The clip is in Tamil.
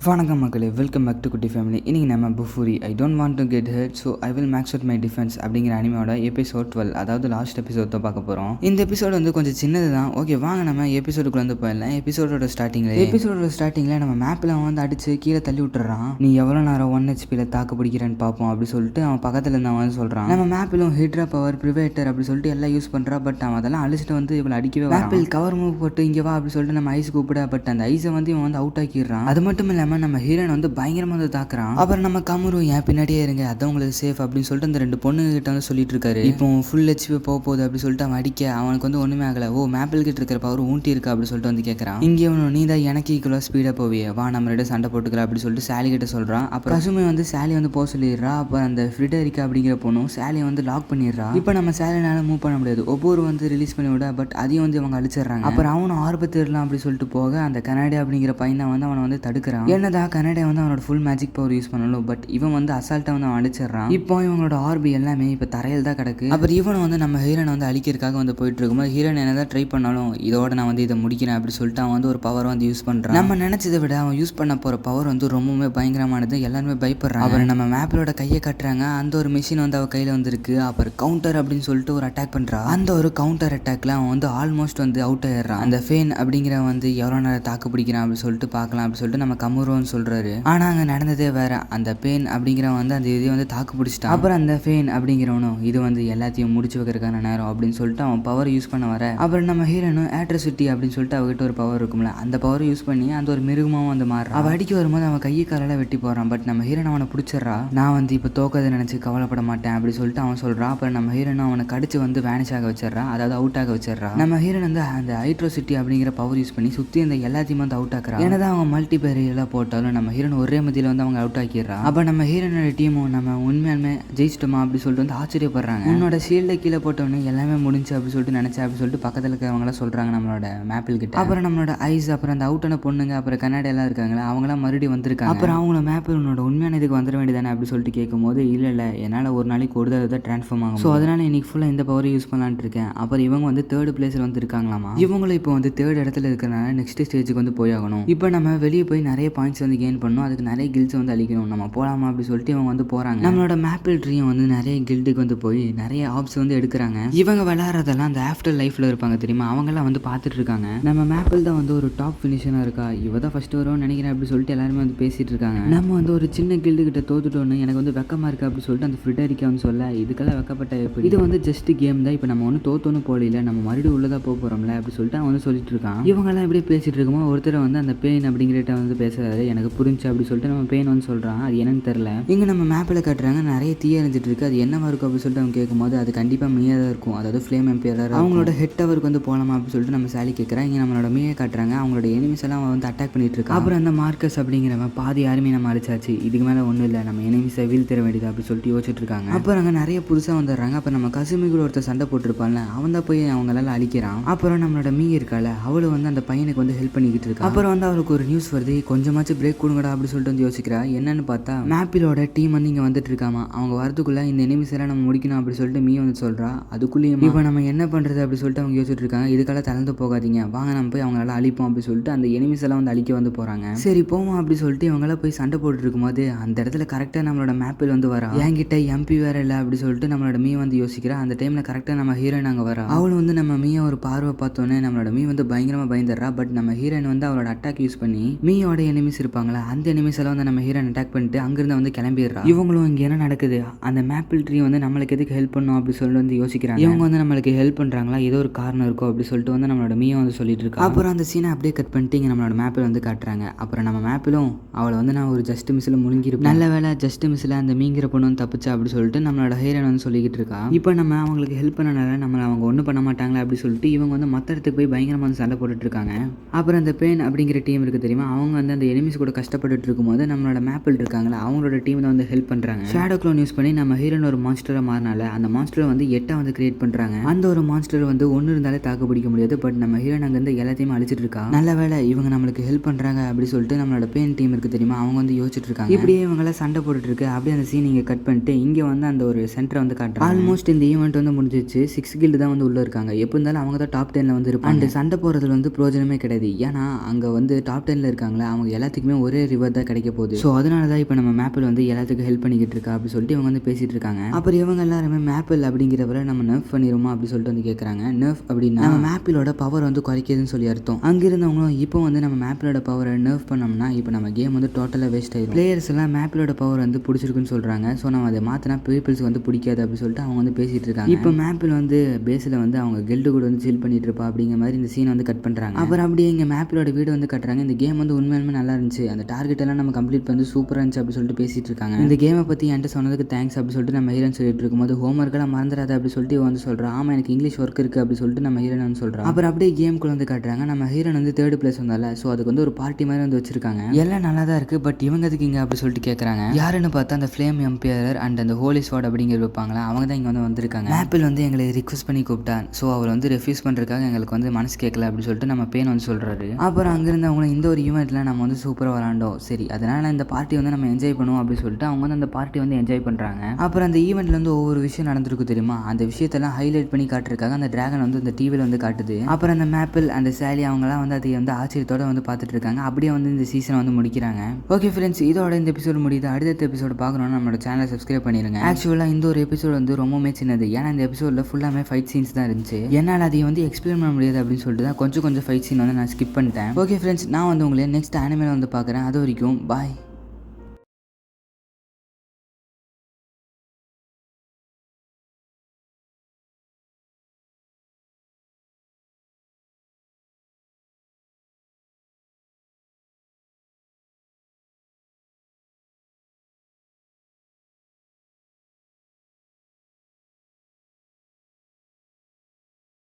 வணக்கம் மக்களே, வெல்கம் பேக் டு குட்டி ஃபேமிலி. இன்றைக்கி நம்ம Bofuri I don't want to get hurt so I will max out my defense அப்படிங்கிற அனிமையோட எபிசோட் 12, அதாவது லாஸ்ட் எபிசோட் தான் பார்க்க போகிறோம். இந்த எபிசோட் வந்து கொஞ்சம் சின்னது தான். ஓகே, வாங்க நம்ம எபிசோடுக்குள்ள வந்து போயிடலாம். எபிசோடோட ஸ்டார்டிங்கில் நம்ம மேப்பில் அவன் வந்து அடித்து கீழே தள்ளி விட்டுறான். நீ எவ்வளோ நேரம் 1 HPயில் தாக்கு பிடிக்கிறேன்னு பார்ப்போம் அப்படி சொல்லிட்டு அவன் பக்கத்தில் இருந்தவன் வந்து சொல்கிறான். நம்ம மேப்பிலும் ஹிட்ரா பவர் ப்ரிவேட்டர் அப்படி சொல்லிட்டு எல்லாம் யூஸ் பண்ணுறா. பட் அவன் அதெல்லாம் அழிச்சிட்டு வந்து இவளை அடிக்கவே மேப்பில் கவர் மூவ் போட்டு இங்கே வா அப்படி சொல்லிட்டு நம்ம ஐஸ் கூப்பிட. பட் அந்த ஐஸை வந்து இவன் வந்து அவுட் ஆக்கிடுறான். அது மட்டும் இல்லாமல் நம்ம ஹீரோன் வந்து பயங்கரமாக வந்து தாக்குறான். அப்புறம் நம்ம கமுரு என் பின்னாடியே இருங்க, அதான் உங்களுக்கு சேஃப் அப்படின்னு சொல்லிட்டு அந்த 2 பொண்ணுகிட்ட வந்து சொல்லிட்டு இருக்காரு. இப்போ ஃபுல் HP போக போகுது அப்படி சொல்லிட்டு அவன் அடிக்க அவனுக்கு வந்து ஒன்றுமே ஆகலை. ஓ, மேப்பிள் கிட்ட இருக்கிற பவர் ஊட்டி இருக்கா அப்படி சொல்லிட்டு வந்து கேட்குறான். இங்கே ஒன்று நீ தான் எனக்கு ஈக்குவலாக ஸ்பீடாக போவியே, வா நம்ம 2 சண்டை போட்டுக்கலாம் அப்படி சொல்லிட்டு சாலி கிட்ட சொல்கிறான். அப்புறம் கசுமே வந்து சாலி வந்து போக சொல்லிடுறா. அப்போ அந்த ஃப்ரிடரிக்கா அப்படிங்கிற பொண்ணும் சாலியை வந்து லாக் பண்ணிடுறா. இப்போ நம்ம சாலினால மூவ் பண்ண முடியாது. ஒவ்வொரு வந்து ரிலீஸ் பண்ணி விட, பட் அதையும் வந்து அவங்க அழிச்சிடுறாங்க. அப்புறம் அவனும் ஆர்பத்திடலாம் அப்படி சொல்லிட்டு போக அந்த கனடா அப்படிங்கிற பையனை வந்து அவனை வந்து தடுக்கிறான். என்னதான் கனடா வந்து அவனோட ஃபுல் மேஜிக் பவர் யூஸ் பண்ணணும், பட் இவன் வந்து அசால்ட்டா வந்து அவன் அடிச்சிடறான். இப்போ இவங்களோட ஆர்பி எல்லாமே இப்போ தரையில் தான் கிடக்கு. அப்புறம் இவன் வந்து நம்ம ஹீரோனை வந்து அழிக்கிறதுக்காக வந்து போயிட்டு இருக்கும்போது ஹீரோன் என்னதான் ட்ரை பண்ணாலும் இதோட நான் வந்து இதை முடிக்கிறேன் அப்படி சொல்லிட்டு அவன் வந்து ஒரு பவர் வந்து யூஸ் பண்றான். நம்ம நினைச்சதை விட அவன் யூஸ் பண்ண போற பவர் வந்து ரொம்பவே பயங்கரமானது. எல்லாருமே பயப்படுறாங்க. அப்புறம் நம்ம மேப்பிலோட கையை காட்டுறாங்க. அந்த ஒரு மிஷின் வந்து அவ கையில வந்துருக்கு. அப்புறம் கவுண்டர் அப்படின்னு சொல்லிட்டு ஒரு அட்டாக் பண்றா. அந்த ஒரு கவுண்டர் அட்டாக்ல அவன் வந்து ஆல்மோஸ்ட் வந்து அவுட் ஆயிடுறான். அந்த ஃபேன் அப்படிங்கிற வந்து எவ்வளோ நேரம் தாக்கு பிடிக்கிறான் அப்படி சொல்லிட்டு பார்க்கலாம் அப்படி சொல்லிட்டு நம்ம கமுருன்னு சொல்றாரு. ஆனா அங்க நடந்ததே வேற. அந்த பேன் அப்படிங்கிறவன் வந்து அந்த இதை வந்து தாக்கு பிடிச்சிட்டான். அப்புறம் அந்த ஃபேன் அப்படிங்கிறவனும் இது வந்து எல்லாத்தையும் முடிச்சு வைக்கிறதுக்கான நேரம் அப்படின்னு சொல்லிட்டு அவன் பவர் யூஸ் பண்ண வர. அப்புறம் நம்ம ஹீரோனும் ஆட்ரசிட்டி அப்படின்னு சொல்லிட்டு அவகிட்ட ஒரு பவர் இருக்கும்ல, அந்த பவர் யூஸ் பண்ணி அந்த ஒரு மிருகமாவும் வந்து மாறுறான். அவன் அடிக்க வரும்போது அவன் கையை காலால வெட்டி போறான். பட் நம்ம ஹீரோன் அவனை பிடிச்சிடறா. நான் வந்து இப்போ தோக்கதை நினைச்சு கவலைப்பட மாட்டேன் அப்படி சொல்லிட்டு அவன் சொல்றான். அப்புறம் நம்ம ஹீரோனும் அவனை கடிச்சு வந்து வேனிஷ் ஆக வச்சிடறான், அதாவது அவுட் ஆக வச்சிடறா. நம்ம ஹீரோன் வந்து அந்த ஹைட்ரோசிட்டி அப்படிங்கிற பவர் யூஸ் பண்ணி சுத்தி அந்த எல்லாத்தையும் வந்து அவுட் ஆக்குறான். என்னதான் அவங்க மல்டி பேரியெல்லாம் போட்டாலும் நம்ம ஹீரோன் ஒரே மதியில வந்து அவங்க அவுட் ஆக்கிடுறா. அப்போ நம்ம ஹீரோனோட டீமும் நம்ம உண்மையாலுமே ஜெயிச்சிட்டோமா அப்படி சொல்லிட்டு வந்து ஆச்சரியப்படுறாங்க. உன்னோட ஷீல்டை கீழே போட்டவொடனே எல்லாமே முடிஞ்சு அப்படி சொல்லிட்டு நினைச்சா அப்படி சொல்லிட்டு பக்கத்தில் இருக்கிறவங்களாம் சொல்றாங்க நம்மளோட மேப்பிள் கிட்ட. அப்புறம் நம்மளோட ஐஸ் அப்புறம் அந்த அவுட்டான பொண்ணுங்க அப்புறம் கனடா எல்லாம் இருக்காங்களா, அவங்களாம் மறுபடியும் வந்திருக்காங்க. அப்புறம் அவங்கள மேப்பிள் உன்னோட உண்மையான இதுக்கு வந்துட வேண்டியதானே அப்படி சொல்லிட்டு கேட்கும்போது இல்லை என்னால் ஒரு நாளைக்கு ஒரு தடவை தான் ட்ரான்ஸ்ஃபார்ம் ஆகும், ஸோ அதனால இன்னைக்கு ஃபுல்லாக இந்த பவரை யூஸ் பண்ணலான்ட்டு இருக்கேன். அப்புறம் இவங்க வந்து 3rd பிளேஸில் வந்து இருக்காங்களாமா. இவங்களும் இப்போ வந்து 3rd இடத்துல இருக்கிறனால நெக்ஸ்ட் ஸ்டேஜுக்கு வந்து போயாகணும். இப்போ நம்ம வெளியே போய் நிறைய பாயிண்ட்ஸ் வந்து கெயின் பண்ணணும், அதுக்கு நிறைய கில்ஸ் வந்து அழிக்கணும். நம்ம போகலாமா அப்படி சொல்லிட்டு இவங்க வந்து போகிறாங்க. நம்மளோட மேப்பிள் ட்ரீயும் வந்து நிறைய கில்டுக்கு வந்து போய் நிறைய ஆப்ஸ் வந்து எடுக்கிறாங்க. இவங்க விளையாடுறதெல்லாம் அந்த ஆஃப்டர் லைஃப்பில் இருப்பாங்க தெரியுமா, அவங்கெல்லாம் வந்து பார்த்துட்டு இருக்காங்க. நம்ம மேப்பிள் தான் வந்து ஒரு டாப் ஃபினிஷராக இருக்கா, இவ தான் ஃபஸ்ட்டு வரும்னு நினைக்கிறேன் அப்படி சொல்லிட்டு எல்லாருமே வந்து பேசிகிட்டு இருக்காங்க. நம்ம வந்து ஒரு சின்ன கில்டு கிட்ட தோத்துட்டோன்னு எனக்கு வந்து வெக்கமாக இருக்குது அப்படி சொல்லிட்டு அந்த ஃப்ரிடரிக்கா வந்து சொல்ல, இதுக்கெல்லாம் வெக்கப்பட்ட எப்படி, இது வந்து ஜஸ்ட் கேம் தான், இப்போ நம்ம ஒன்று தோத்தோன்னு போகல, நம்ம மறுபடியும் உள்ளதாக போக போகிறோம்ல அப்படி சொல்லிட்டு அவன் வந்து சொல்லிட்டு இருக்கான். இவங்கெல்லாம் இப்படியே பேசிகிட்டு இருக்கும்போது ஒருத்தர் வந்து அந்த பெயின் அப்படிங்கிறட்ட வந்து பேசுறாரு. எனக்கு புரிஞ்சு அப்படி சொல்லிட்டு நம்ம பெயின் வந்து சொல்கிறான். அது என்னன்னு தெரியல. இங்கே நம்ம மேப்பில் காட்டுறாங்க நிறைய தீய எரிஞ்சிட்டு இருக்கு, அது என்னவா இருக்கும் அப்படின்னு சொல்லிட்டு அவங்க கேட்கும்போது அது கண்டிப்பாக மீயாக தான் இருக்கும், அதாவது ஃப்ளேம் எம்பையராக அவங்களோட ஹெட் டவருக்கு வந்து போகலாமா அப்படின்னு சொல்லிட்டு நம்ம சாலி கேட்குறேன். இங்கே நம்மளோட மீயை காட்டுறாங்க. அவங்களோட எனிமிஸ் எல்லாம் வந்து அட்டாக் பண்ணிட்டு இருக்கா. அப்புறம் அந்த மார்க்கஸ் அப்படிங்கிறவன் பாதி யாருமே நம்ம அடிச்சாச்சு, இதுக்கு மேலே ஒன்றும் இல்லை, நம்ம எனிமிஸை வீழ் தர வேண்டியது அப்படி சொல்லிட்டு யோசிச்சுட்டு இருக்காங்க. அப்புறம் அங்கே நிறைய புதுசாக வந்துடுறாங்க. அப்புறம் நம்ம கசுமி கூட ஒருத்தர் சண்டை போட்டிருப்பான்ல, அவன் தான் போய் அவங்களால அழிக்கிறான். அப்புறம் நம்மளோட மீ இருக்கால, அவளு வந்து அந்த பையனுக்கு வந்து ஹெல்ப் பண்ணிக்கிட்டு இருக்கா. அப்புறம் வந்து அவளுக்கு ஒரு நியூஸ் வருது, கொஞ்சமாச்சும் பிரேக் கொடுங்கடா அப்படி சொல்லிட்டு வந்து யோசிக்கிறா. என்னன்னு பார்த்தா மேப்பிலோட டீம் வந்து இங்கே வந்துட்டு இருக்காமா. அவங்க வரதுக்குள்ள இந்த எனிமிஸ் எல்லாம் நம்ம முடிக்கணும் அப்படி சொல்லிட்டு மீ வந்து சொல்றா. அதுக்குள்ளேயும் இப்போ நம்ம என்ன பண்றது அப்படி சொல்லிட்டு அவங்க யோசிச்சுட்டு இருக்காங்க. இதுக்கெல்லாம் தளர்ந்து போகாதீங்க, வாங்க நம்ம போய் அவங்களால அழிப்போம் அப்படி சொல்லிட்டு அந்த எனிமிஸ் எல்லாம் வந்து அழிக்க வந்து போறாங்க. சரி போவோம் அப்படி சொல்லிட்டு இவங்களாம் போய் சண்டை போட்டு இருக்கும்போது அந்த இடத்துல கரெக்டா நம்மளோட மேப்பில் வந்து வரா. என்கிட்ட MP வேற இல்லை அப்படி சொல்லிட்டு நம்மளோட மீ வந்து யோசிக்கிறா. அந்த டைம்ல கரெக்டா நம்ம ஹீரோயின் அங்கே வரா. அவள் வந்து நம்ம மீயை ஒரு பார்வை பார்த்தோன்னே நம்மளோட மீ வந்து பயங்கரமா பயந்துடுறா. பட் நம்ம ஹீரோயின் வந்து அவளோட அட்டாக் யூஸ் பண்ணி மீயோட எனிமிஸ் இருப்பாங்களா, அந்த எனிமிஸ் எல்லாம் வந்து நம்ம ஹீரோயின் அட்டாக் பண்ணிட்டு அங்கிருந்து வந்து கிளம்பிடுறா. இவங்களும் இங்கே என்ன நடக்குது, அந்த மேப்பிள் ட்ரீ வந்து நம்மளுக்கு எதுக்கு ஹெல்ப் பண்ணும் அப்படி சொல்லிட்டு வந்து யோசிக்கிறாங்க. இவங்க வந்து நம்மளுக்கு ஹெல்ப் பண்றாங்களா, ஏதோ ஒரு காரணம் இருக்கும் அப்படி சொல்லிட்டு வந்து நம்மளோட மீயை வந்து சொல்லிட்டு இருக்கா. அப்புறம் அந்த சீனை அப்படியே கட் பண்ணிட்டு இங்கே நம்மளோட மேப்பில் வந்து காட்டுறாங்க. அப்புறம் நம்ம மேப்பிலும் அவளை வந்து நான் ஒரு ஜஸ்ட் மிஸ்ல முழுங்கிருப்பேன், நல்ல வேலை ஜஸ்ட் மிஸ்ல அந்த மீங்கிற பொண்ணு வந்து தப்பிச்சா அப்படி சொல்லிட்டு நம்மளோட ஹீரோயின் வந்து சொல்லிக்கிட்டு இருக்கா. இப்போ நம்ம அவங்களுக்கு ஹெல்ப் பண்ணனால நம்மளை அவங்க ஒன்றும் பண்ண மாட்டாங்களா அப்படி சொல்லிட்டு இவங்க வந்து மற்ற இடத்துக்கு போய் பயங்கரமாக வந்து சண்டை போட்டுட்டு இருக்காங்க. அப்புறம் அந்த பெயின் அப்படிங்கிற டீம் இருக்கு தெரியுமா, அவங்க வந்து அந்த எனிமிஸ் கூட கஷ்டப்பட்டு இருக்கும்போது நம்மளோட மேப்பிள் இருக்காங்களா, அவங்களோட டீம் தான் வந்து ஹெல்ப் பண்றாங்க. ஷேடோ க்ளோன் யூஸ் பண்ணி நம்ம ஹீரோயின் ஒரு மான்ஸ்டரா மாறினால அந்த மான்ஸ்டரை வந்து 8 வந்து கிரியேட் பண்றாங்க. அந்த ஒரு மான்ஸ்டர் வந்து ஒன்று இருந்தாலே தாக்கு பிடிக்க முடியாது. பட் நம்ம ஹீரோயின் அங்கே இருந்து எல்லாத்தையுமே அழிச்சிட்டு இருக்கா. நல்ல வேலை இவங்க நம்மளுக்கு ஹெல்ப் பண்றாங்க அப்படி சொல்லிட்டு நம்மளோட பெயின் டீம் இருக்கு தெரியுமா, அவங்க வந்து யோசிச்சுட்டு இருக்காங்க. இப்படியே இவங்களாம் சண்டை போட்டுட்டு இருக்கு. அப்படியே அந்த சீன் இங்கே கட் பண்ணிட்டு இங்கே வந்து அந்த ஒரு சென்டரை வந்து காட்டுறாங்க. ஆல்மோஸ்ட் இந்த ஈவெண்ட் வந்து முடிஞ்சிச்சு. 6 கில்டு தான் வந்து உள்ள இருக்காங்க. எப்படி இருந்தாலும் அவங்க தான் டாப் 10ல வந்து இருப்பாங்க. அண்ட் சண்டை போறதுல வந்து பிரோஜனமே கிடையாது. ஏன்னா அங்கே வந்து டாப் 10ல இருக்காங்களா, அவங்க எல்லாத்தையும் எல்லாத்துக்குமே ஒரே ரிவர் தான் கிடைக்க போகுது. ஸோ அதனால தான் இப்போ நம்ம மேப்பிள் வந்து எல்லாத்துக்கும் ஹெல்ப் பண்ணிக்கிட்டு இருக்கா அப்படி சொல்லிட்டு இவங்க வந்து பேசிட்டு இருக்காங்க. அப்புறம் இவங்க எல்லாருமே மேப்பிள் அப்படிங்கிறவரை நம்ம நர்ஃப் பண்ணிடுமா அப்படி சொல்லிட்டு வந்து கேட்குறாங்க. நர்ஃப் அப்படின்னா நம்ம மேப்பிளோட பவர் வந்து குறைக்குதுன்னு சொல்லி அர்த்தம். அங்கிருந்தவங்களும் இப்போ வந்து நம்ம மேப்பிளோட பவரை நர்ஃப் பண்ணோம்னா இப்போ நம்ம கேம் வந்து டோட்டலாக வேஸ்ட் ஆயிடும். பிளேயர்ஸ் எல்லாம் மேப்பிளோட பவர் வந்து பிடிச்சிருக்குன்னு சொல்கிறாங்க. ஸோ நம்ம அதை மாற்றினா பீப்பிள்ஸ் வந்து பிடிக்காது அப்படி சொல்லிட்டு அவங்க வந்து பேசிட்டு இருக்காங்க. இப்போ மேப்பிள் வந்து பேஸில் வந்து அவங்க கெல்டு கூட வந்து சில் பண்ணிட்டு இருப்பா அப்படிங்கிற மாதிரி இந்த சீன் வந்து கட் பண்ணுறாங்க. அப்புறம் அப்படியே இங்கே மேப்பிளோட வீடு வந்து கட்டுறாங்க. இந்த கேம் வந்து உண்மையுமே நல்லா இருந்துச்சு, அந்த டார்கெட் எல்லாம் நம்ம கம்ப்ளீட் பண்ணி சூப்பராக இருந்துச்சு அப்படி சொல்லிட்டு பேசிட்டு இருக்காங்க. இந்த கேமை பற்றி என்கிட்ட சொன்னதுக்கு தேங்க்ஸ் அப்படி சொல்லிட்டு நம்ம ஹீரோன் சொல்லிட்டு இருக்கும்போது ஹோம்ஒர்க்கெல்லாம் மறந்துடாத அப்படி சொல்லிட்டு வந்து சொல்கிறா. ஆமாம் எனக்கு இங்கிலீஷ் ஒர்க் இருக்குது அப்படி சொல்லிட்டு நம்ம ஹீரோன் வந்து சொல்கிறா. அப்புறம் அப்படியே கேம்குள்ள வந்து காட்டுறாங்க. நம்ம ஹீரோன் வந்து 3rd பிளேஸ் வந்தால, ஸோ அதுக்கு வந்து ஒரு பார்ட்டி மாதிரி வந்து வச்சிருக்காங்க. எல்லாம் நல்லா தான் இருக்குது, பட் இவங்க எதுக்கு இங்கே அப்படி சொல்லிட்டு கேட்குறாங்க. யாருன்னு பார்த்தா அந்த ஃப்ளேம் எம்பையர் அண்ட் அந்த ஹோலி ஸ்வாட் அப்படிங்கிற வைப்பாங்களா, அவங்க தான் இங்கே வந்து வந்திருக்காங்க. மேப்பிள் வந்து எங்களை ரிக்வஸ்ட் பண்ணி கூப்பிட்டான். ஸோ அவர் வந்து ரெஃப்யூஸ் பண்ணுறதுக்காக எங்களுக்கு வந்து மனசு கேட்கல அப்படி சொல்லிட்டு நம்ம பேன் வந்து சொல்கிறாரு. அப்புறம் அங்கிருந்து அவங்க இந்த ஒரு ஈவெண்ட்டில் நம்ம வந்து சூப்பராக விளாண்டோம், சரி அதனால் இந்த பார்ட்டி வந்து நம்ம என்ஜாய் பண்ணுவோம் அப்படி சொல்லிட்டு அவங்க வந்து அந்த பார்ட்டி வந்து என்ஜாய் பண்ணுறாங்க. அப்புறம் அந்த ஈவெண்ட்டில் வந்து ஒவ்வொரு விஷயம் நடந்திருக்கு தெரியுமா, அந்த விஷயத்தெல்லாம் ஹைலைட் பண்ணி காட்டுறதுக்காக அந்த டிராகன் வந்து இந்த டிவியில் வந்து காட்டுது. அப்புறம் அந்த மேப்பிள் அந்த சாலி அவங்கலாம் வந்து அதை வந்து ஆச்சரியத்தோட வந்து பார்த்துட்டு இருக்காங்க. அப்படியே வந்து இந்த சீசனை வந்து முடிக்கிறாங்க. ஓகே ஃப்ரெண்ட்ஸ், இதோட இந்த எபிசோடு முடியுது. அடுத்த எபிசோடு பார்க்கணும்னா நம்மளோட சேனலை சப்ஸ்கிரைப் பண்ணிடுங்க. ஆக்சுவலாக இந்த ஒரு எபிசோடு வந்து ரொம்பவே சின்னது, ஏன்னா இந்த எபிசோடில் ஃபுல்லாமே ஃபைட் சீன்ஸ் தான் இருந்துச்சு. என்னால் அதை வந்து எக்ஸ்பிளைன் பண்ண முடியாது அப்படின்னு சொல்லிட்டு தான் கொஞ்சம் ஃபைட் சீன் வந்து நான் ஸ்கிப் பண்ணிட்டேன். ஓகே ஃப்ரெண்ட்ஸ், நான் வந்து உங்களை நெக்ஸ்ட் அனிமேல வந்து பார்க்குறேன். அது வரைக்கும் பாய்.